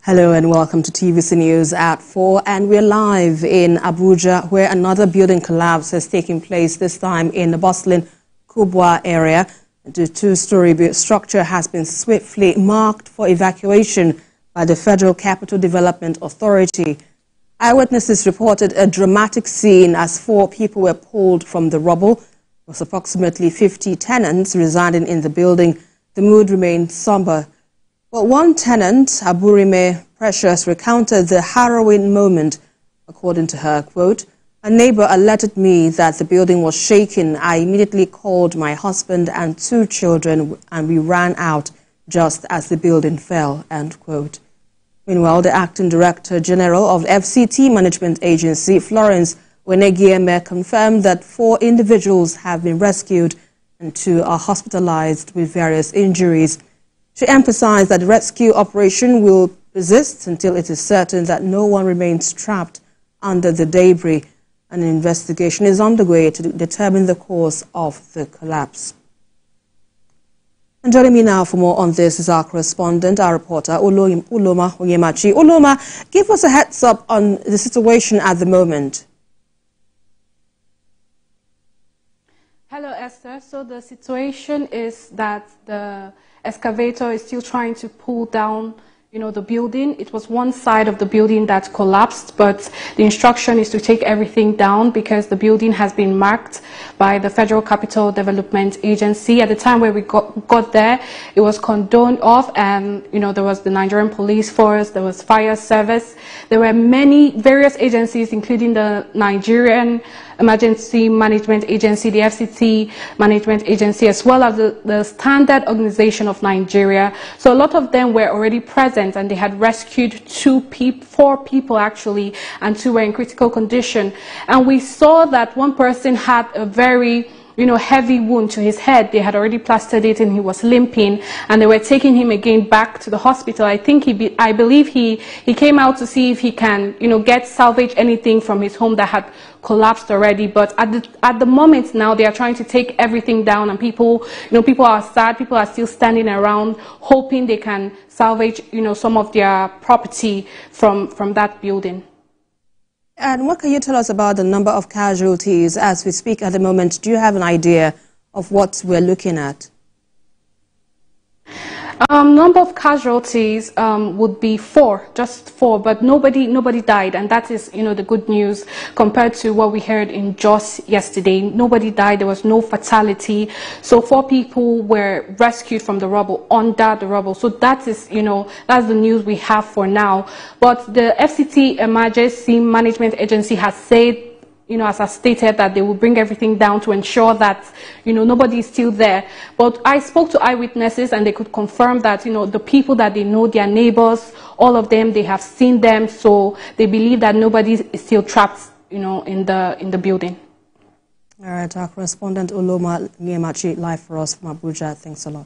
Hello and welcome to TVC News at 4, and we're live in Abuja, where another building collapse has taken place, this time in the bustling Kubwa area. The two-story structure has been swiftly marked for evacuation by the Federal Capital Development Authority. Eyewitnesses reported a dramatic scene as 4 people were pulled from the rubble. There was approximately 50 tenants residing in the building. The mood remained somber. But one tenant, Aburime Precious, recounted the harrowing moment. According to her, quote, "A neighbor alerted me that the building was shaking. I immediately called my husband and 2 children and we ran out just as the building fell," end quote. Meanwhile, the Acting Director General of the FCT Management Agency, Florence Wenegieme, confirmed that 4 individuals have been rescued and 2 are hospitalized with various injuries. She emphasized that the rescue operation will persist until it is certain that no one remains trapped under the debris. An investigation is underway to determine the cause of the collapse. And joining me now for more on this is our correspondent, our reporter, Uloma Onyemachi. Uloma, give us a heads up on the situation at the moment. Hello, Esther. So the situation is that the excavator is still trying to pull down, the building. It was one side of the building that collapsed, but the instruction is to take everything down because the building has been marked by the Federal Capital Development Agency. At the time where we got there, it was cordoned off, and there was the Nigerian Police Force, there was fire service, there were various agencies, including the Nigerian Emergency Management Agency, the FCT Management Agency, as well as the Standard Organization of Nigeria. So a lot of them were already present, and they had rescued 4 people actually, and 2 were in critical condition. And we saw that one person had a very heavy wound to his head. They had already plastered it and he was limping, and they were taking him again back to the hospital. I believe he came out to see if he can, salvage anything from his home that had collapsed already. But at the moment now, they are trying to take everything down, and people are sad. People are still standing around hoping they can salvage, some of their property from that building. And what can you tell us about the number of casualties as we speak at the moment? Do you have an idea of what we're looking at? Number of casualties would be 4, just 4, but nobody died, and that is, the good news compared to what we heard in Jos yesterday. Nobody died. There was no fatality. So 4 people were rescued from the rubble, under the rubble. So that is, that's the news we have for now. But the FCT Emergency Management Agency has said, as I stated, that they will bring everything down to ensure that, nobody is still there. But I spoke to eyewitnesses, and they could confirm that, the people that they know, their neighbors, all of them, they have seen them. So they believe that nobody is still trapped, in the building. All right, our correspondent Uloma Onyemachi live for us from Abuja. Thanks a lot.